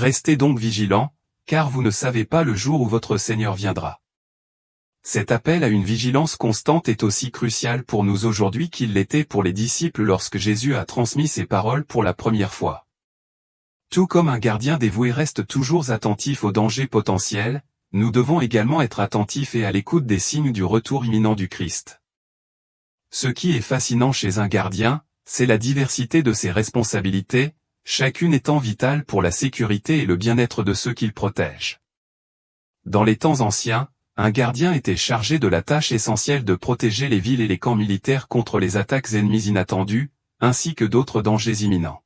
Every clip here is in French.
Restez donc vigilants, car vous ne savez pas le jour où votre Seigneur viendra. Cet appel à une vigilance constante est aussi crucial pour nous aujourd'hui qu'il l'était pour les disciples lorsque Jésus a transmis ses paroles pour la première fois. Tout comme un gardien dévoué reste toujours attentif aux dangers potentiels, nous devons également être attentifs et à l'écoute des signes du retour imminent du Christ. Ce qui est fascinant chez un gardien, c'est la diversité de ses responsabilités, chacune étant vitale pour la sécurité et le bien-être de ceux qu'il protège. Dans les temps anciens, un gardien était chargé de la tâche essentielle de protéger les villes et les camps militaires contre les attaques ennemies inattendues, ainsi que d'autres dangers imminents.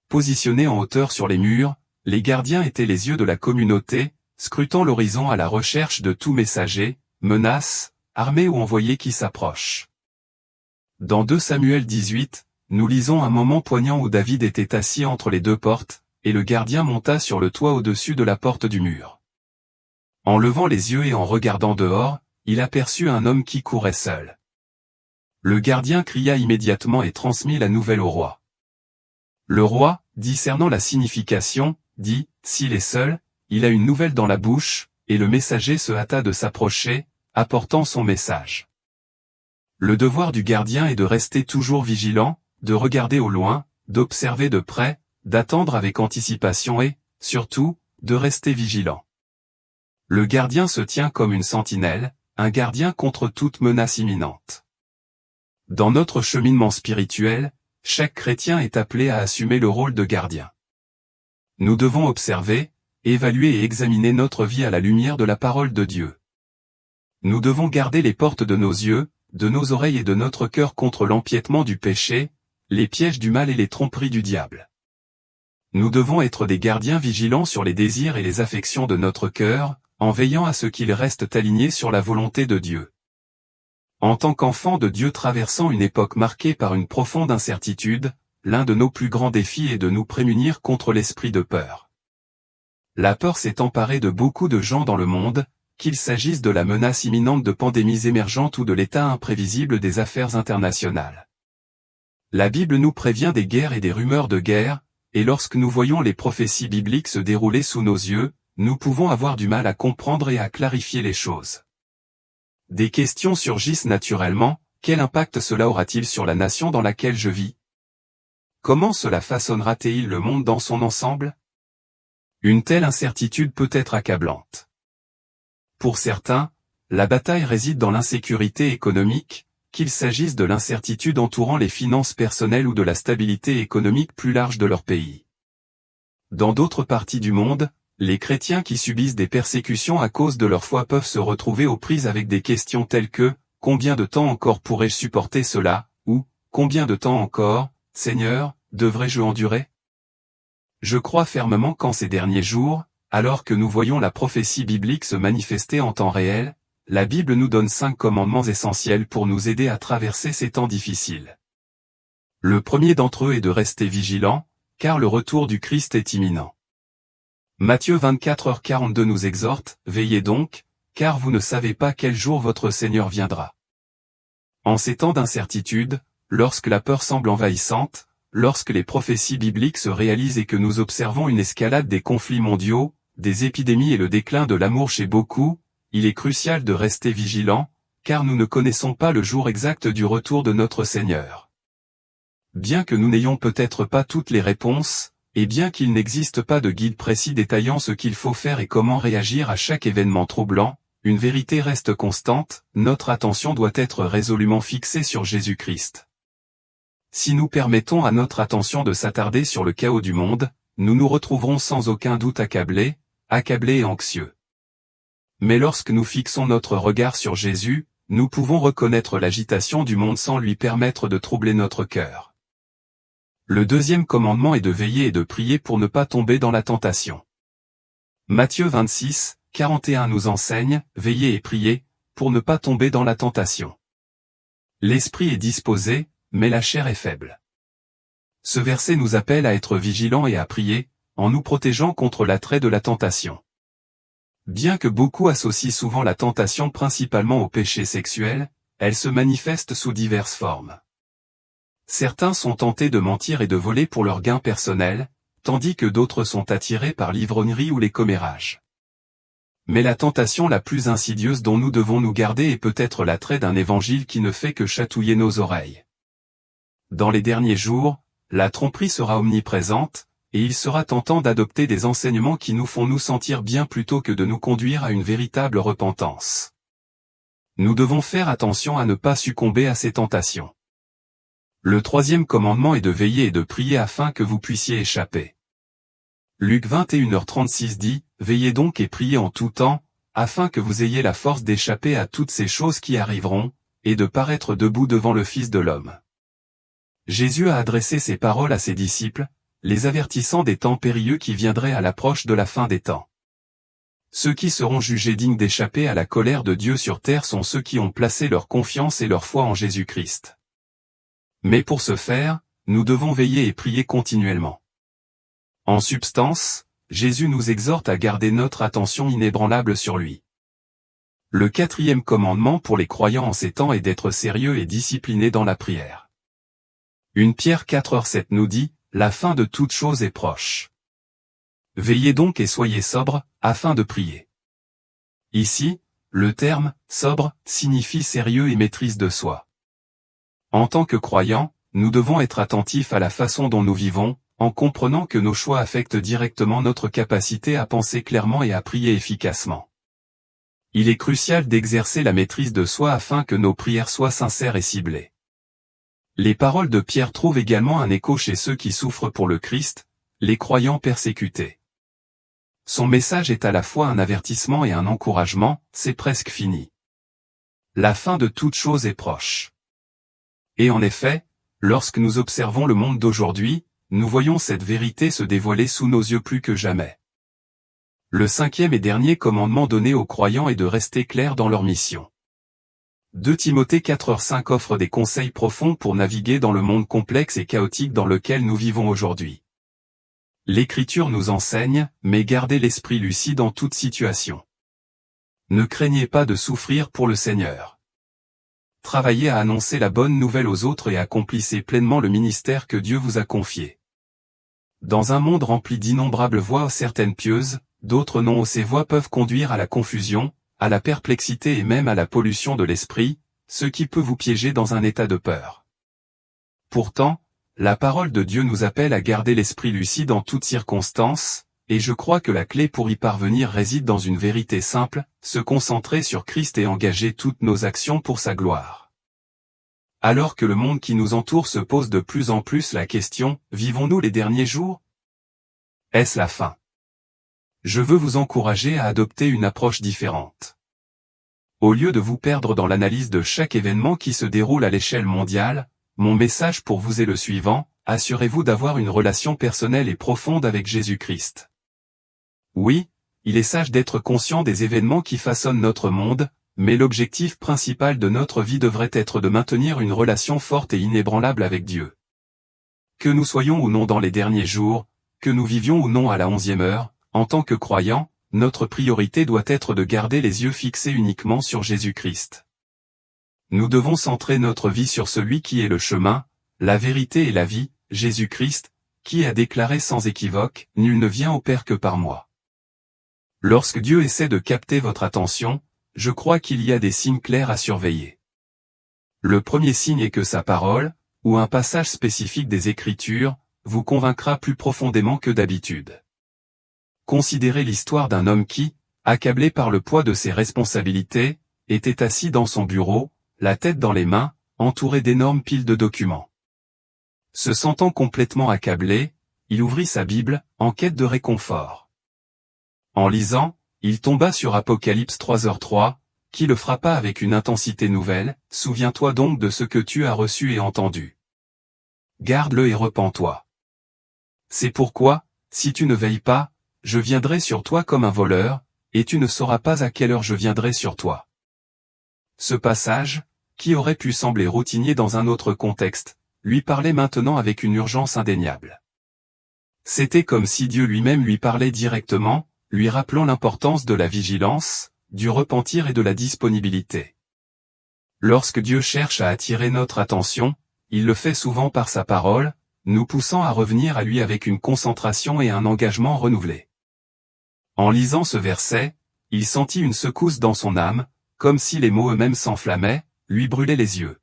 Positionnés en hauteur sur les murs, les gardiens étaient les yeux de la communauté, scrutant l'horizon à la recherche de tout messager, menace, armé ou envoyé qui s'approche. Dans 2 Samuel 18, nous lisons un moment poignant où David était assis entre les 2 portes, et le gardien monta sur le toit au-dessus de la porte du mur. En levant les yeux et en regardant dehors, il aperçut un homme qui courait seul. Le gardien cria immédiatement et transmit la nouvelle au roi. Le roi, discernant la signification, dit, « S'il est seul, il a une nouvelle dans la bouche », et le messager se hâta de s'approcher, apportant son message. Le devoir du gardien est de rester toujours vigilant, de regarder au loin, d'observer de près, d'attendre avec anticipation et, surtout, de rester vigilant. Le gardien se tient comme une sentinelle, un gardien contre toute menace imminente. Dans notre cheminement spirituel, chaque chrétien est appelé à assumer le rôle de gardien. Nous devons observer, évaluer et examiner notre vie à la lumière de la parole de Dieu. Nous devons garder les portes de nos yeux, de nos oreilles et de notre cœur contre l'empiètement du péché, les pièges du mal et les tromperies du diable. Nous devons être des gardiens vigilants sur les désirs et les affections de notre cœur, en veillant à ce qu'ils restent alignés sur la volonté de Dieu. En tant qu'enfants de Dieu traversant une époque marquée par une profonde incertitude, l'un de nos plus grands défis est de nous prémunir contre l'esprit de peur. La peur s'est emparée de beaucoup de gens dans le monde, qu'il s'agisse de la menace imminente de pandémies émergentes ou de l'état imprévisible des affaires internationales. La Bible nous prévient des guerres et des rumeurs de guerre, et lorsque nous voyons les prophéties bibliques se dérouler sous nos yeux, nous pouvons avoir du mal à comprendre et à clarifier les choses. Des questions surgissent naturellement, quel impact cela aura-t-il sur la nation dans laquelle je vis? Comment cela façonnera-t-il le monde dans son ensemble? Une telle incertitude peut être accablante. Pour certains, la bataille réside dans l'insécurité économique, qu'il s'agisse de l'incertitude entourant les finances personnelles ou de la stabilité économique plus large de leur pays. Dans d'autres parties du monde, les chrétiens qui subissent des persécutions à cause de leur foi peuvent se retrouver aux prises avec des questions telles que « Combien de temps encore pourrais-je supporter cela ?» ou « Combien de temps encore, Seigneur, devrais-je endurer ?» Je crois fermement qu'en ces derniers jours, alors que nous voyons la prophétie biblique se manifester en temps réel, la Bible nous donne 5 commandements essentiels pour nous aider à traverser ces temps difficiles. Le premier d'entre eux est de rester vigilant, car le retour du Christ est imminent. Matthieu 24h42 nous exhorte, « Veillez donc, car vous ne savez pas quel jour votre Seigneur viendra. » En ces temps d'incertitude, lorsque la peur semble envahissante, lorsque les prophéties bibliques se réalisent et que nous observons une escalade des conflits mondiaux, des épidémies et le déclin de l'amour chez beaucoup, il est crucial de rester vigilant, car nous ne connaissons pas le jour exact du retour de notre Seigneur. Bien que nous n'ayons peut-être pas toutes les réponses, et bien qu'il n'existe pas de guide précis détaillant ce qu'il faut faire et comment réagir à chaque événement troublant, une vérité reste constante, notre attention doit être résolument fixée sur Jésus-Christ. Si nous permettons à notre attention de s'attarder sur le chaos du monde, nous nous retrouverons sans aucun doute accablés et anxieux. Mais lorsque nous fixons notre regard sur Jésus, nous pouvons reconnaître l'agitation du monde sans lui permettre de troubler notre cœur. Le deuxième commandement est de veiller et de prier pour ne pas tomber dans la tentation. Matthieu 26, 41 nous enseigne, veillez et priez, pour ne pas tomber dans la tentation. L'esprit est disposé, mais la chair est faible. Ce verset nous appelle à être vigilants et à prier, en nous protégeant contre l'attrait de la tentation. Bien que beaucoup associent souvent la tentation principalement au péché sexuel, elle se manifeste sous diverses formes. Certains sont tentés de mentir et de voler pour leur gain personnel, tandis que d'autres sont attirés par l'ivrognerie ou les commérages. Mais la tentation la plus insidieuse dont nous devons nous garder est peut-être l'attrait d'un évangile qui ne fait que chatouiller nos oreilles. Dans les derniers jours, la tromperie sera omniprésente, et il sera tentant d'adopter des enseignements qui nous font nous sentir bien plutôt que de nous conduire à une véritable repentance. Nous devons faire attention à ne pas succomber à ces tentations. Le troisième commandement est de veiller et de prier afin que vous puissiez échapper. Luc 21h36 dit, « Veillez donc et priez en tout temps, afin que vous ayez la force d'échapper à toutes ces choses qui arriveront, et de paraître debout devant le Fils de l'homme. » Jésus a adressé ces paroles à ses disciples, les avertissant des temps périlleux qui viendraient à l'approche de la fin des temps. Ceux qui seront jugés dignes d'échapper à la colère de Dieu sur terre sont ceux qui ont placé leur confiance et leur foi en Jésus-Christ. Mais pour ce faire, nous devons veiller et prier continuellement. En substance, Jésus nous exhorte à garder notre attention inébranlable sur lui. Le quatrième commandement pour les croyants en ces temps est d'être sérieux et disciplinés dans la prière. 1 Pierre 4h7 nous dit, « La fin de toute chose est proche. Veillez donc et soyez sobres, afin de prier. » Ici, le terme « sobre » signifie sérieux et maîtrise de soi. En tant que croyants, nous devons être attentifs à la façon dont nous vivons, en comprenant que nos choix affectent directement notre capacité à penser clairement et à prier efficacement. Il est crucial d'exercer la maîtrise de soi afin que nos prières soient sincères et ciblées. Les paroles de Pierre trouvent également un écho chez ceux qui souffrent pour le Christ, les croyants persécutés. Son message est à la fois un avertissement et un encouragement, c'est presque fini. La fin de toute chose est proche. Et en effet, lorsque nous observons le monde d'aujourd'hui, nous voyons cette vérité se dévoiler sous nos yeux plus que jamais. Le cinquième et dernier commandement donné aux croyants est de rester clairs dans leur mission. 2 Timothée 4h5 offre des conseils profonds pour naviguer dans le monde complexe et chaotique dans lequel nous vivons aujourd'hui. L'Écriture nous enseigne, mais gardez l'esprit lucide en toute situation. Ne craignez pas de souffrir pour le Seigneur. Travaillez à annoncer la bonne nouvelle aux autres et accomplissez pleinement le ministère que Dieu vous a confié. Dans un monde rempli d'innombrables voies certaines pieuses, d'autres non, ces voies peuvent conduire à la confusion, à la perplexité et même à la pollution de l'esprit, ce qui peut vous piéger dans un état de peur. Pourtant, la parole de Dieu nous appelle à garder l'esprit lucide en toutes circonstances, et je crois que la clé pour y parvenir réside dans une vérité simple, se concentrer sur Christ et engager toutes nos actions pour sa gloire. Alors que le monde qui nous entoure se pose de plus en plus la question, vivons-nous les derniers jours? Est-ce la fin? Je veux vous encourager à adopter une approche différente. Au lieu de vous perdre dans l'analyse de chaque événement qui se déroule à l'échelle mondiale, mon message pour vous est le suivant, assurez-vous d'avoir une relation personnelle et profonde avec Jésus-Christ. Oui, il est sage d'être conscient des événements qui façonnent notre monde, mais l'objectif principal de notre vie devrait être de maintenir une relation forte et inébranlable avec Dieu. Que nous soyons ou non dans les derniers jours, que nous vivions ou non à la 11e heure, en tant que croyants, notre priorité doit être de garder les yeux fixés uniquement sur Jésus-Christ. Nous devons centrer notre vie sur celui qui est le chemin, la vérité et la vie, Jésus-Christ, qui a déclaré sans équivoque, « Nul ne vient au Père que par moi ». Lorsque Dieu essaie de capter votre attention, je crois qu'il y a des signes clairs à surveiller. Le premier signe est que sa parole, ou un passage spécifique des Écritures, vous convaincra plus profondément que d'habitude. Considérez l'histoire d'un homme qui, accablé par le poids de ses responsabilités, était assis dans son bureau, la tête dans les mains, entouré d'énormes piles de documents. Se sentant complètement accablé, il ouvrit sa Bible, en quête de réconfort. En lisant, il tomba sur Apocalypse 3h3, qui le frappa avec une intensité nouvelle, « Souviens-toi donc de ce que tu as reçu et entendu. Garde-le et repens-toi. C'est pourquoi, si tu ne veilles pas, je viendrai sur toi comme un voleur, et tu ne sauras pas à quelle heure je viendrai sur toi. » Ce passage, qui aurait pu sembler routinier dans un autre contexte, lui parlait maintenant avec une urgence indéniable. C'était comme si Dieu lui-même lui parlait directement, lui rappelant l'importance de la vigilance, du repentir et de la disponibilité. Lorsque Dieu cherche à attirer notre attention, il le fait souvent par sa parole, nous poussant à revenir à lui avec une concentration et un engagement renouvelés. En lisant ce verset, il sentit une secousse dans son âme, comme si les mots eux-mêmes s'enflammaient, lui brûlaient les yeux.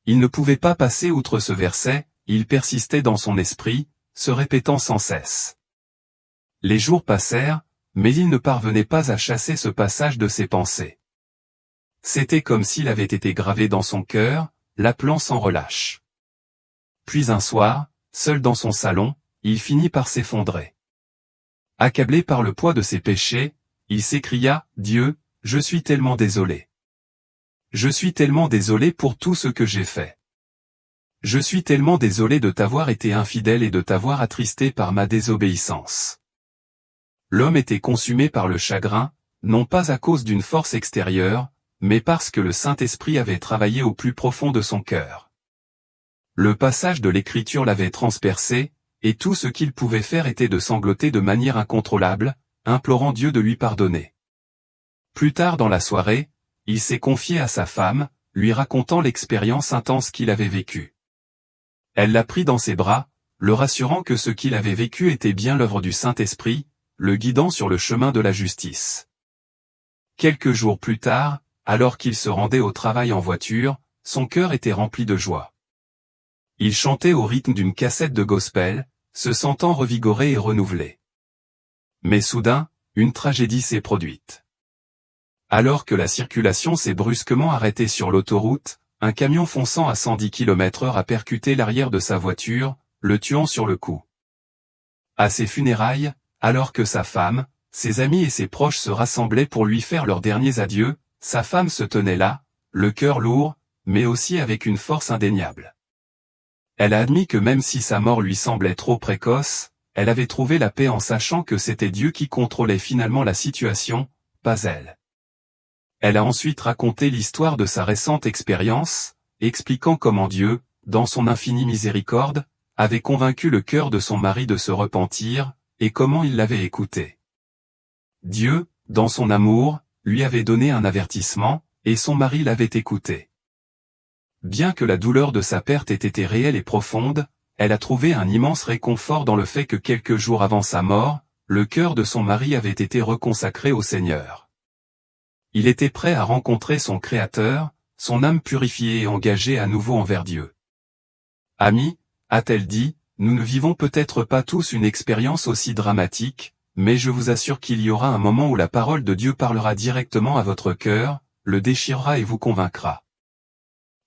Il ne pouvait pas passer outre ce verset, il persistait dans son esprit, se répétant sans cesse. Les jours passèrent, mais il ne parvenait pas à chasser ce passage de ses pensées. C'était comme s'il avait été gravé dans son cœur, l'appelant sans relâche. Puis un soir, seul dans son salon, il finit par s'effondrer. Accablé par le poids de ses péchés, il s'écria, « Dieu, je suis tellement désolé. Je suis tellement désolé pour tout ce que j'ai fait. Je suis tellement désolé de t'avoir été infidèle et de t'avoir attristé par ma désobéissance. » L'homme était consumé par le chagrin, non pas à cause d'une force extérieure, mais parce que le Saint-Esprit avait travaillé au plus profond de son cœur. Le passage de l'Écriture l'avait transpercé, et tout ce qu'il pouvait faire était de sangloter de manière incontrôlable, implorant Dieu de lui pardonner. Plus tard dans la soirée, il s'est confié à sa femme, lui racontant l'expérience intense qu'il avait vécue. Elle l'a pris dans ses bras, le rassurant que ce qu'il avait vécu était bien l'œuvre du Saint-Esprit, le guidant sur le chemin de la justice. Quelques jours plus tard, alors qu'il se rendait au travail en voiture, son cœur était rempli de joie. Il chantait au rythme d'une cassette de gospel, se sentant revigoré et renouvelé. Mais soudain, une tragédie s'est produite. Alors que la circulation s'est brusquement arrêtée sur l'autoroute, un camion fonçant à 110 km/h a percuté l'arrière de sa voiture, le tuant sur le coup. À ses funérailles, alors que sa femme, ses amis et ses proches se rassemblaient pour lui faire leurs derniers adieux, sa femme se tenait là, le cœur lourd, mais aussi avec une force indéniable. Elle a admis que même si sa mort lui semblait trop précoce, elle avait trouvé la paix en sachant que c'était Dieu qui contrôlait finalement la situation, pas elle. Elle a ensuite raconté l'histoire de sa récente expérience, expliquant comment Dieu, dans son infinie miséricorde, avait convaincu le cœur de son mari de se repentir, et comment il l'avait écouté. Dieu, dans son amour, lui avait donné un avertissement, et son mari l'avait écouté. Bien que la douleur de sa perte ait été réelle et profonde, elle a trouvé un immense réconfort dans le fait que quelques jours avant sa mort, le cœur de son mari avait été reconsacré au Seigneur. Il était prêt à rencontrer son Créateur, son âme purifiée et engagée à nouveau envers Dieu. « Amis, a-t-elle dit, nous ne vivons peut-être pas tous une expérience aussi dramatique, mais je vous assure qu'il y aura un moment où la parole de Dieu parlera directement à votre cœur, le déchirera et vous convaincra. »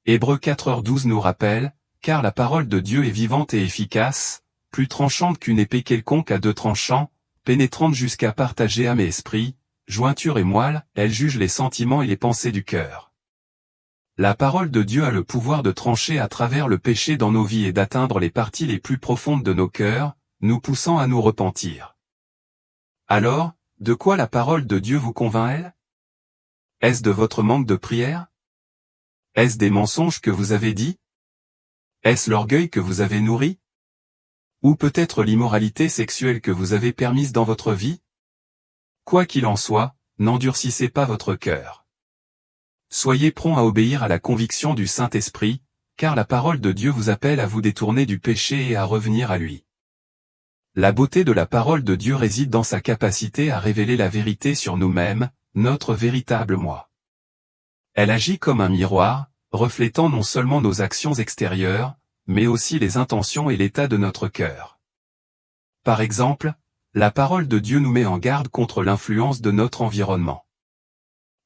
Hébreux 4h12 nous rappelle, « Car la parole de Dieu est vivante et efficace, plus tranchante qu'une épée quelconque à deux tranchants, pénétrante jusqu'à partager âme et esprit, jointure et moelle, elle juge les sentiments et les pensées du cœur. » La parole de Dieu a le pouvoir de trancher à travers le péché dans nos vies et d'atteindre les parties les plus profondes de nos cœurs, nous poussant à nous repentir. Alors, de quoi la parole de Dieu vous convainc-elle? Est-ce de votre manque de prière? Est-ce des mensonges que vous avez dits? Est-ce l'orgueil que vous avez nourri? Ou peut-être l'immoralité sexuelle que vous avez permise dans votre vie? Quoi qu'il en soit, n'endurcissez pas votre cœur. Soyez prompt à obéir à la conviction du Saint-Esprit, car la parole de Dieu vous appelle à vous détourner du péché et à revenir à lui. La beauté de la parole de Dieu réside dans sa capacité à révéler la vérité sur nous-mêmes, notre véritable moi. Elle agit comme un miroir, reflétant non seulement nos actions extérieures, mais aussi les intentions et l'état de notre cœur. Par exemple, la parole de Dieu nous met en garde contre l'influence de notre environnement.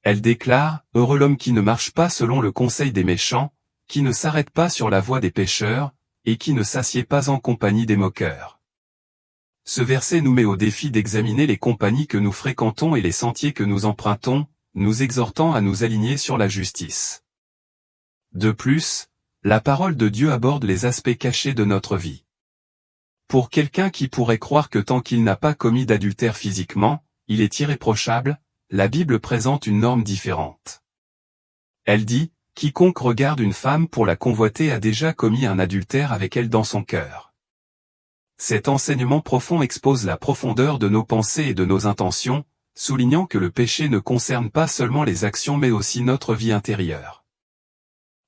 Elle déclare, « Heureux l'homme qui ne marche pas selon le conseil des méchants, qui ne s'arrête pas sur la voie des pécheurs, et qui ne s'assied pas en compagnie des moqueurs. » Ce verset nous met au défi d'examiner les compagnies que nous fréquentons et les sentiers que nous empruntons, nous exhortant à nous aligner sur la justice. De plus, la parole de Dieu aborde les aspects cachés de notre vie. Pour quelqu'un qui pourrait croire que tant qu'il n'a pas commis d'adultère physiquement, il est irréprochable, la Bible présente une norme différente. Elle dit, « Quiconque regarde une femme pour la convoiter a déjà commis un adultère avec elle dans son cœur. » Cet enseignement profond expose la profondeur de nos pensées et de nos intentions, soulignant que le péché ne concerne pas seulement les actions mais aussi notre vie intérieure.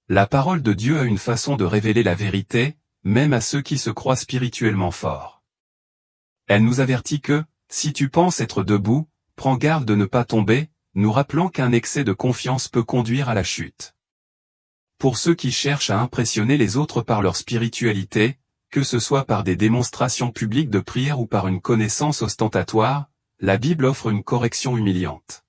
La parole de Dieu a une façon de révéler la vérité, même à ceux qui se croient spirituellement forts. Elle nous avertit que, si tu penses être debout, prends garde de ne pas tomber, nous rappelant qu'un excès de confiance peut conduire à la chute. Pour ceux qui cherchent à impressionner les autres par leur spiritualité, que ce soit par des démonstrations publiques de prière ou par une connaissance ostentatoire, la Bible offre une correction humiliante.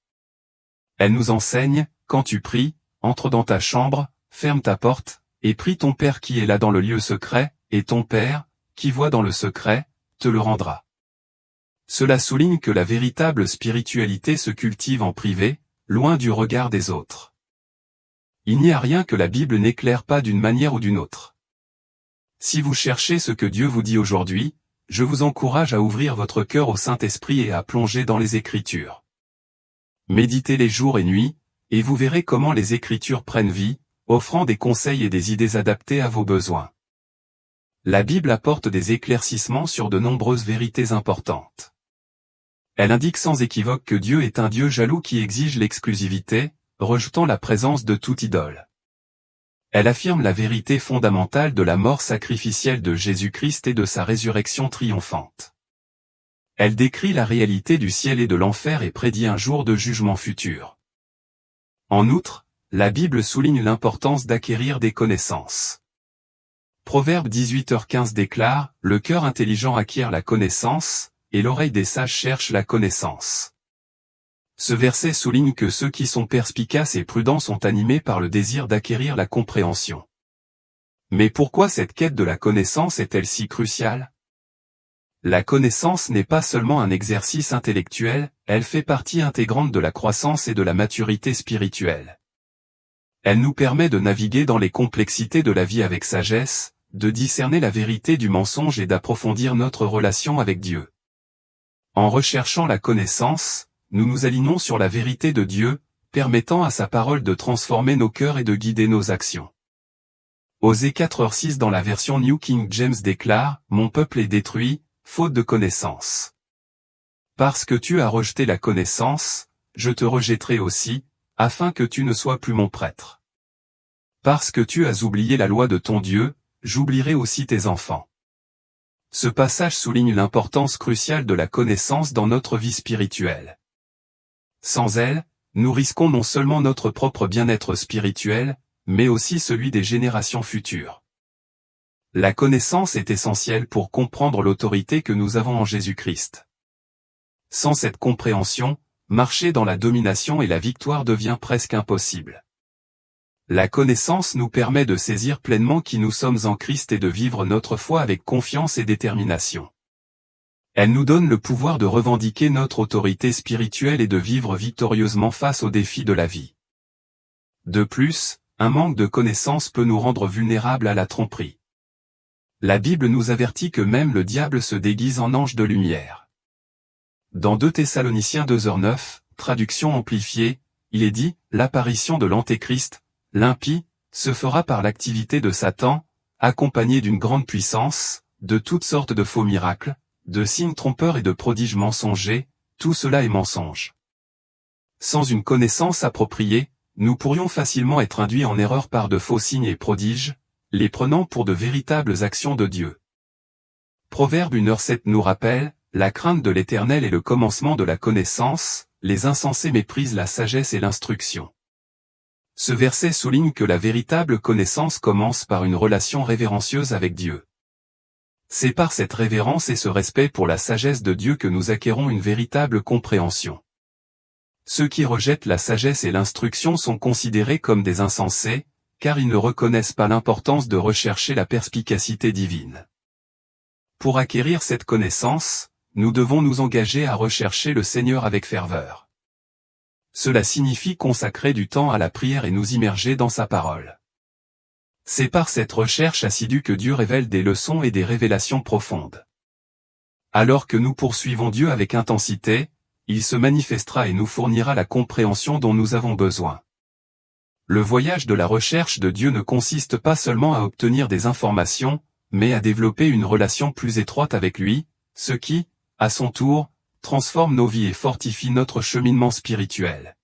Elle nous enseigne, quand tu pries, entre dans ta chambre, ferme ta porte, et prie ton Père qui est là dans le lieu secret, et ton Père, qui voit dans le secret, te le rendra. Cela souligne que la véritable spiritualité se cultive en privé, loin du regard des autres. Il n'y a rien que la Bible n'éclaire pas d'une manière ou d'une autre. Si vous cherchez ce que Dieu vous dit aujourd'hui, je vous encourage à ouvrir votre cœur au Saint-Esprit et à plonger dans les Écritures. Méditez-les jour et nuit, et vous verrez comment les Écritures prennent vie, offrant des conseils et des idées adaptées à vos besoins. La Bible apporte des éclaircissements sur de nombreuses vérités importantes. Elle indique sans équivoque que Dieu est un Dieu jaloux qui exige l'exclusivité, rejetant la présence de toute idole. Elle affirme la vérité fondamentale de la mort sacrificielle de Jésus-Christ et de sa résurrection triomphante. Elle décrit la réalité du ciel et de l'enfer et prédit un jour de jugement futur. En outre, la Bible souligne l'importance d'acquérir des connaissances. Proverbe 18h15 déclare, « Le cœur intelligent acquiert la connaissance, et l'oreille des sages cherche la connaissance. » Ce verset souligne que ceux qui sont perspicaces et prudents sont animés par le désir d'acquérir la compréhension. Mais pourquoi cette quête de la connaissance est-elle si cruciale? La connaissance n'est pas seulement un exercice intellectuel, elle fait partie intégrante de la croissance et de la maturité spirituelle. Elle nous permet de naviguer dans les complexités de la vie avec sagesse, de discerner la vérité du mensonge et d'approfondir notre relation avec Dieu. En recherchant la connaissance, nous nous alignons sur la vérité de Dieu, permettant à sa parole de transformer nos cœurs et de guider nos actions. Osée 4h6 dans la version New King James déclare, « Mon peuple est détruit, faute de connaissance. Parce que tu as rejeté la connaissance, je te rejetterai aussi, afin que tu ne sois plus mon prêtre. Parce que tu as oublié la loi de ton Dieu, j'oublierai aussi tes enfants. » Ce passage souligne l'importance cruciale de la connaissance dans notre vie spirituelle. Sans elle, nous risquons non seulement notre propre bien-être spirituel, mais aussi celui des générations futures. La connaissance est essentielle pour comprendre l'autorité que nous avons en Jésus-Christ. Sans cette compréhension, marcher dans la domination et la victoire devient presque impossible. La connaissance nous permet de saisir pleinement qui nous sommes en Christ et de vivre notre foi avec confiance et détermination. Elle nous donne le pouvoir de revendiquer notre autorité spirituelle et de vivre victorieusement face aux défis de la vie. De plus, un manque de connaissance peut nous rendre vulnérables à la tromperie. La Bible nous avertit que même le diable se déguise en ange de lumière. Dans 2 Thessaloniciens 2h9, traduction amplifiée, il est dit, « L'apparition de l'Antéchrist, l'impie, se fera par l'activité de Satan, accompagné d'une grande puissance, de toutes sortes de faux miracles, de signes trompeurs et de prodiges mensongers, tout cela est mensonge. » Sans une connaissance appropriée, nous pourrions facilement être induits en erreur par de faux signes et prodiges, les prenant pour de véritables actions de Dieu. Proverbe 1h7 nous rappelle, « La crainte de l'Éternel est le commencement de la connaissance, les insensés méprisent la sagesse et l'instruction. » Ce verset souligne que la véritable connaissance commence par une relation révérencieuse avec Dieu. C'est par cette révérence et ce respect pour la sagesse de Dieu que nous acquérons une véritable compréhension. Ceux qui rejettent la sagesse et l'instruction sont considérés comme des insensés, car ils ne reconnaissent pas l'importance de rechercher la perspicacité divine. Pour acquérir cette connaissance, nous devons nous engager à rechercher le Seigneur avec ferveur. Cela signifie consacrer du temps à la prière et nous immerger dans sa parole. C'est par cette recherche assidue que Dieu révèle des leçons et des révélations profondes. Alors que nous poursuivons Dieu avec intensité, il se manifestera et nous fournira la compréhension dont nous avons besoin. Le voyage de la recherche de Dieu ne consiste pas seulement à obtenir des informations, mais à développer une relation plus étroite avec lui, ce qui, à son tour, transforme nos vies et fortifie notre cheminement spirituel.